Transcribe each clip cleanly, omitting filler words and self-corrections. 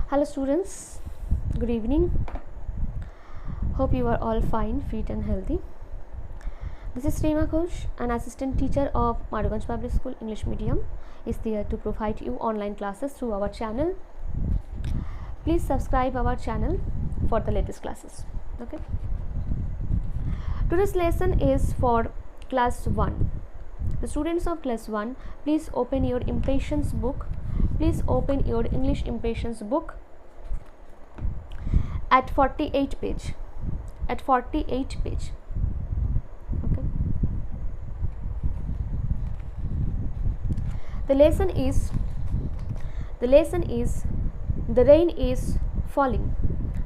Hello students, good evening. Hope you are all fine, fit and healthy. This is Reema Ghosh, an assistant teacher of Madhuganj Public School English Medium, is there to provide you online classes through our channel. Please subscribe our channel for the latest classes. Okay. Today's lesson is for class 1. The students of class 1, please open your impatience book. Please open your English impatience book at 48 page. At 48 page. Okay. The lesson is the rain is falling.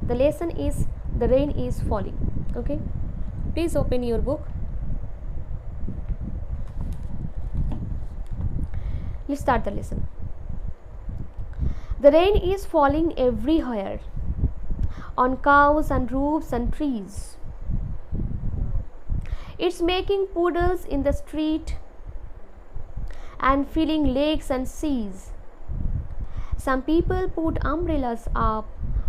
The lesson is the rain is falling. Okay. Please open your book. Let's start the lesson. The rain is falling everywhere, on cows and roofs and trees. It's making puddles in the street and filling lakes and seas. Some people put umbrellas up,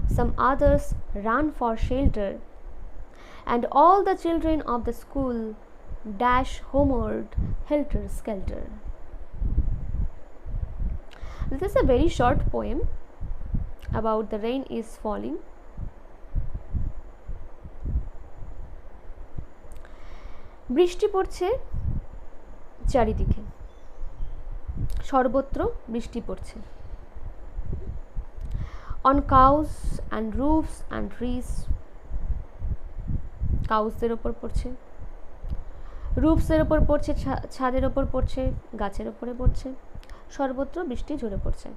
some others run for shelter, and all the children of the school dash homeward helter-skelter. This is a very short poem about the rain is falling. বৃষ্টি পড়ছে চারিদিকে, সর্বত্র বৃষ্টি পড়ছে। On cows and roofs and trees, কাউসের ওপর পড়ছে, রুফসের ওপর পড়ছে, ছাদের ওপর পড়ছে, গাছের ওপরে পড়ছে, সর্বত্র বৃষ্টি ঝরে পড়ছে।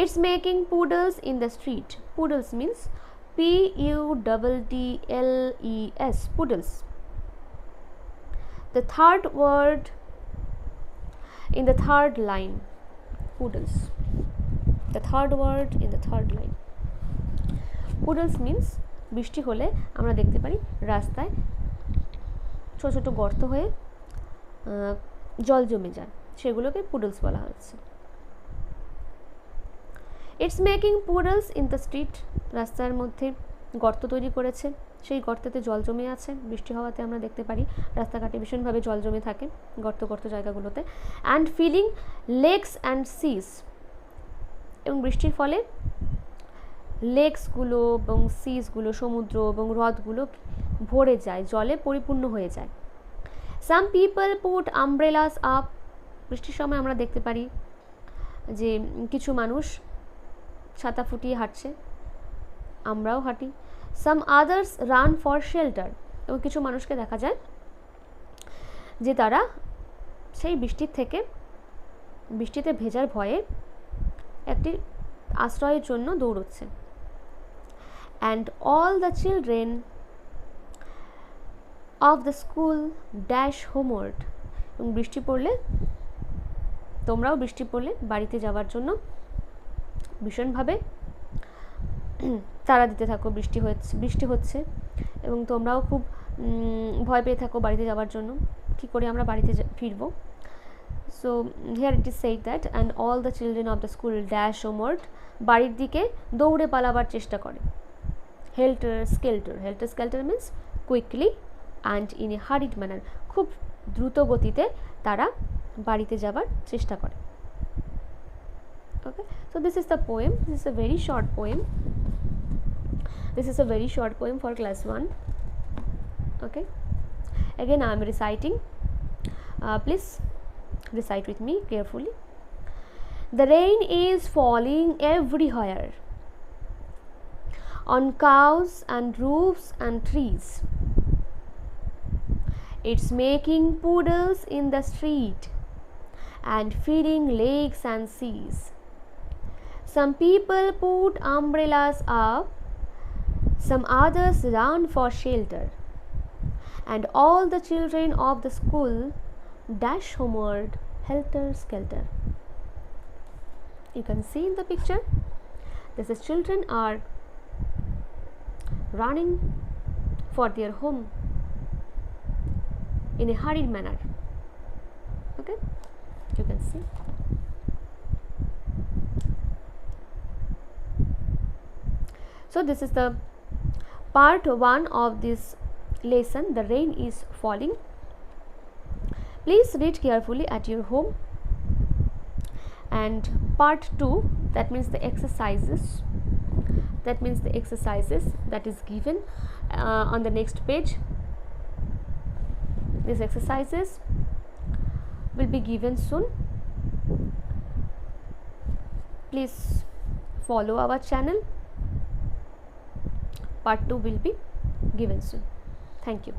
It's making puddles in the street. Puddles means P-U-D-D-L-E-S, puddles. The third word in the third line, puddles. The third word in the third line. Puddles means বৃষ্টি হলে আমরা দেখতে পারি রাস্তায় ছোট ছোট গর্ত হয়ে জল জমে যায়, সেগুলোকে পুডলস বলা হচ্ছে। It's making puddles in the street, রাস্তার মধ্যে গর্ত তৈরি করেছে, সেই গর্তেতে জল জমে আছে। বৃষ্টি হওয়াতে আমরা দেখতে পারি রাস্তাঘাটে ভীষণভাবে জল জমে থাকে গর্ত গর্ত জায়গাগুলোতে। And filling lakes and seas, এবং বৃষ্টির ফলে লেকসগুলো এবং সিসগুলো, সমুদ্র এবং হ্রদগুলো ভরে যায়, জলে পরিপূর্ণ হয়ে যায়। Some people put umbrellas up, বৃষ্টির সময় আমরা দেখতে পারি যে কিছু মানুষ ছাতা ফুটিয়ে হাঁটছে, আমরাও হাঁটি। Some others run for shelter, এবং কিছু মানুষকে দেখা যায় যে তারা সেই বৃষ্টিতে ভেজার ভয়ে একটি আশ্রয়ের জন্য দৌড়চ্ছে। And all the children of the school dash homeward, এবং বৃষ্টি পড়লে তোমরাও বৃষ্টি পড়লে বাড়িতে যাওয়ার জন্য ভীষণভাবে তাড়া দিতে থাকো। বৃষ্টি হচ্ছে এবং তোমরাও খুব ভয় পেয়ে থাকো বাড়িতে যাওয়ার জন্য, কী করে আমরা বাড়িতে ফিরবো। So here it is said that and all the children of the school dash homeward, বাড়ির দিকে দৌড়ে পালাবার চেষ্টা করে। Helter skelter means quickly and in a hurried manner, খুব দ্রুত গতিতে তারা বাড়িতে যাবার চেষ্টা করে। Okay, so this is the poem. This is a very short poem for class 1. Okay, again I am reciting. Please recite with me carefully. The rain is falling everywhere, on cows and roofs and trees. It's making puddles in the street and filling lakes and seas. Some people put umbrellas up, some others run for shelter, and all the children of the school dash homeward helter-skelter. You can see in the picture, these children are running for their home in a hurried manner. Okay, you can see. So this is the part 1 of this lesson, the rain is falling. Please read carefully at your home. And part 2, that means the exercises, that is given on the next page. These exercises will be given soon. Please follow our channel. Part 2 will be given soon. Thank you.